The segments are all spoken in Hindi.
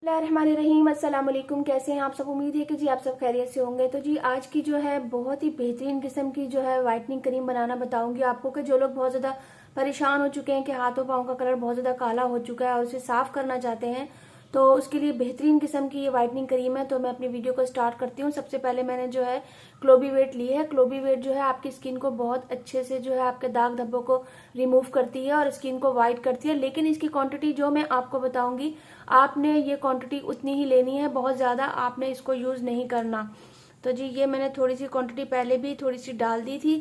बिस्मिल्लाहिर्रहमानिर्रहीम। अस्सलाम वालेकुम। कैसे हैं आप सब? उम्मीद है कि जी आप सब खैरियत से होंगे। तो जी आज की जो है बहुत ही बेहतरीन किस्म की जो है वाइटनिंग क्रीम बनाना बताऊंगी आपको कि जो लोग बहुत ज़्यादा परेशान हो चुके हैं कि हाथों पाँव का कलर बहुत ज़्यादा काला हो चुका है और उसे साफ करना चाहते हैं, तो उसके लिए बेहतरीन किस्म की ये वाइटनिंग क्रीम है। तो मैं अपनी वीडियो को स्टार्ट करती हूँ। सबसे पहले मैंने जो है क्लोबीवेट ली है। क्लोबीवेट जो है आपकी स्किन को बहुत अच्छे से जो है आपके दाग धब्बों को रिमूव करती है और स्किन को वाइट करती है। लेकिन इसकी क्वांटिटी जो मैं आपको बताऊंगी, आपने ये क्वांटिटी उतनी ही लेनी है, बहुत ज़्यादा आपने इसको यूज़ नहीं करना। तो जी ये मैंने थोड़ी सी क्वांटिटी पहले भी थोड़ी सी डाल दी थी,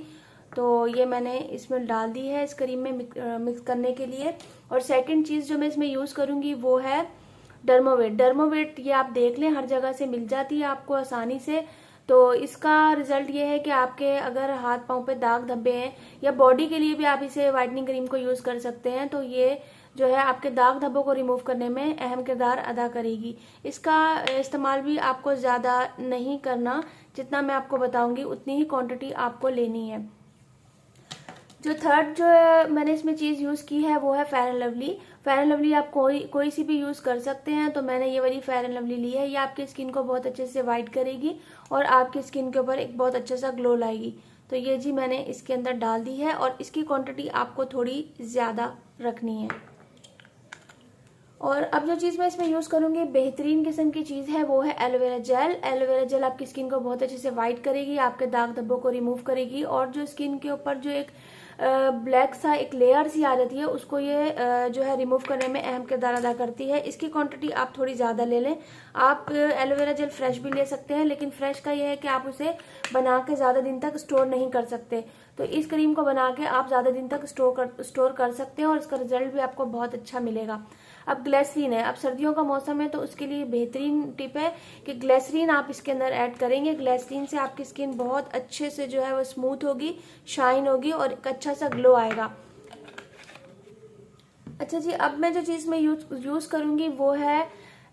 तो ये मैंने इसमें डाल दी है इस क्रीम में मिक्स करने के लिए। और सेकंड चीज़ जो मैं इसमें यूज़ करूँगी वो है डर्मोवेट। डर्मोवेट ये आप देख लें, हर जगह से मिल जाती है आपको आसानी से। तो इसका रिजल्ट ये है कि आपके अगर हाथ पांव पे दाग धब्बे हैं या बॉडी के लिए भी आप इसे वाइटनिंग क्रीम को यूज कर सकते हैं, तो ये जो है आपके दाग धब्बों को रिमूव करने में अहम किरदार अदा करेगी। इसका इस्तेमाल भी आपको ज्यादा नहीं करना, जितना मैं आपको बताऊंगी उतनी ही क्वांटिटी आपको लेनी है। जो थर्ड जो मैंने इसमें चीज़ यूज़ की है वो है fair and lovely. Fair and lovely आप कोई सी भी यूज़ कर सकते हैं। तो मैंने ये वाली फेयर एंड लवली ली है। ये आपकी स्किन को बहुत अच्छे से वाइट करेगी और आपकी स्किन के ऊपर एक बहुत अच्छा सा ग्लो लाएगी। तो ये जी मैंने इसके अंदर डाल दी है और इसकी क्वांटिटी आपको थोड़ी ज़्यादा रखनी है। और अब जो चीज़ मैं इसमें यूज़ करूंगी बेहतरीन किस्म की चीज़ है वो है एलोवेरा जेल। एलोवेरा जेल आपकी स्किन को बहुत अच्छे से वाइट करेगी, आपके दाग धब्बों को रिमूव करेगी और जो स्किन के ऊपर जो एक ब्लैक सा एक लेयर सी आ जाती है उसको ये जो है रिमूव करने में अहम किरदार अदा करती है। इसकी क्वांटिटी आप थोड़ी ज़्यादा ले लें। आप एलोवेरा जेल फ्रेश भी ले सकते हैं, लेकिन फ्रेश का ये है कि आप उसे बना के ज़्यादा दिन तक स्टोर नहीं कर सकते। तो इस क्रीम को बना के आप ज़्यादा दिन तक स्टोर कर सकते हैं और इसका रिजल्ट भी आपको बहुत अच्छा मिलेगा। अब ग्लिसरीन है, अब सर्दियों का मौसम है तो उसके लिए बेहतरीन टिप है कि ग्लिसरीन आप इसके अंदर ऐड करेंगे। ग्लिसरीन से आपकी स्किन बहुत अच्छे से जो है वो स्मूथ होगी, शाइन होगी और एक अच्छा सा ग्लो आएगा। अच्छा जी, अब मैं जो चीज़ में यूज करूंगी वो है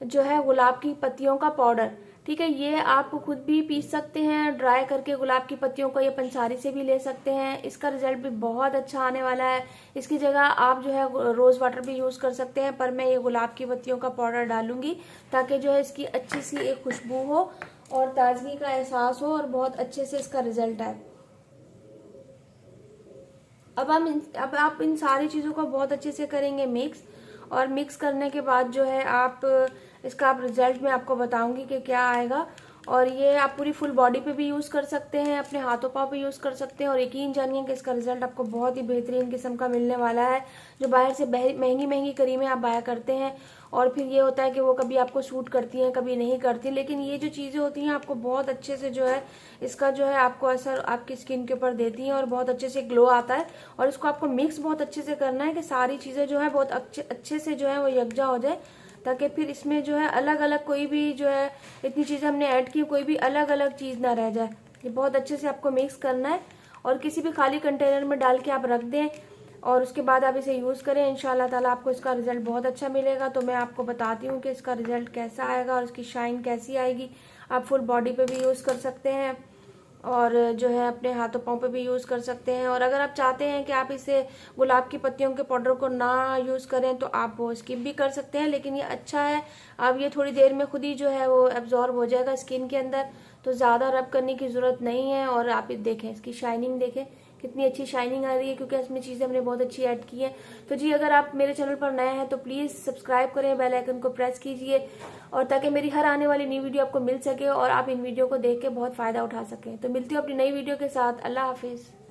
जो है गुलाब की पत्तियों का पाउडर। ठीक है, ये आप खुद भी पीस सकते हैं ड्राई करके गुलाब की पत्तियों को, ये पंसारी से भी ले सकते हैं। इसका रिजल्ट भी बहुत अच्छा आने वाला है। इसकी जगह आप जो है रोज वाटर भी यूज कर सकते हैं, पर मैं ये गुलाब की पत्तियों का पाउडर डालूंगी ताकि जो है इसकी अच्छी सी एक खुशबू हो और ताजगी का एहसास हो और बहुत अच्छे से इसका रिजल्ट आए। अब आप इन सारी चीज़ों को बहुत अच्छे से करेंगे मिक्स, और मिक्स करने के बाद जो है आप इसका आप रिजल्ट में आपको बताऊंगी कि क्या आएगा। और ये आप पूरी फुल बॉडी पे भी यूज़ कर सकते हैं, अपने हाथों पाँव पे यूज़ कर सकते हैं और यकीन जानिए कि इसका रिजल्ट आपको बहुत ही बेहतरीन किस्म का मिलने वाला है। जो बाहर से महंगी महंगी क्रीमें आप बाया करते हैं और फिर ये होता है कि वो कभी आपको सूट करती हैं कभी नहीं करती, लेकिन ये जो चीज़ें होती हैं आपको बहुत अच्छे से जो है इसका जो है आपको असर आपकी स्किन के ऊपर देती हैं और बहुत अच्छे से ग्लो आता है। और इसको आपको मिक्स बहुत अच्छे से करना है कि सारी चीज़ें जो है बहुत अच्छे से जो है वो यकजा हो जाए, ताकि फिर इसमें जो है अलग अलग कोई भी जो है इतनी चीज़ें हमने ऐड की कोई भी अलग अलग चीज़ ना रह जाए। ये बहुत अच्छे से आपको मिक्स करना है और किसी भी खाली कंटेनर में डाल के आप रख दें और उसके बाद आप इसे यूज़ करें। इंशाल्लाह ताला आपको इसका रिजल्ट बहुत अच्छा मिलेगा। तो मैं आपको बताती हूँ कि इसका रिजल्ट कैसा आएगा और इसकी शाइन कैसी आएगी। आप फुल बॉडी पे भी यूज़ कर सकते हैं और जो है अपने हाथों पाँव पे भी यूज़ कर सकते हैं। और अगर आप चाहते हैं कि आप इसे गुलाब की पत्तियों के पाउडर को ना यूज़ करें तो आप वो स्किप भी कर सकते हैं, लेकिन ये अच्छा है। अब ये थोड़ी देर में खुद ही जो है वो एब्जॉर्ब हो जाएगा स्किन के अंदर, तो ज़्यादा रब करने की ज़रूरत नहीं है। और आप देखें इसकी शाइनिंग, देखें कितनी अच्छी शाइनिंग आ रही है, क्योंकि इसमें चीज़ें हमने बहुत अच्छी ऐड की है। तो जी अगर आप मेरे चैनल पर नए हैं तो प्लीज़ सब्सक्राइब करें, बेल आइकन को प्रेस कीजिए और ताकि मेरी हर आने वाली नई वीडियो आपको मिल सके और आप इन वीडियो को देख के बहुत फ़ायदा उठा सकें। तो मिलती हूँ अपनी नई वीडियो के साथ। अल्लाह हाफिज़।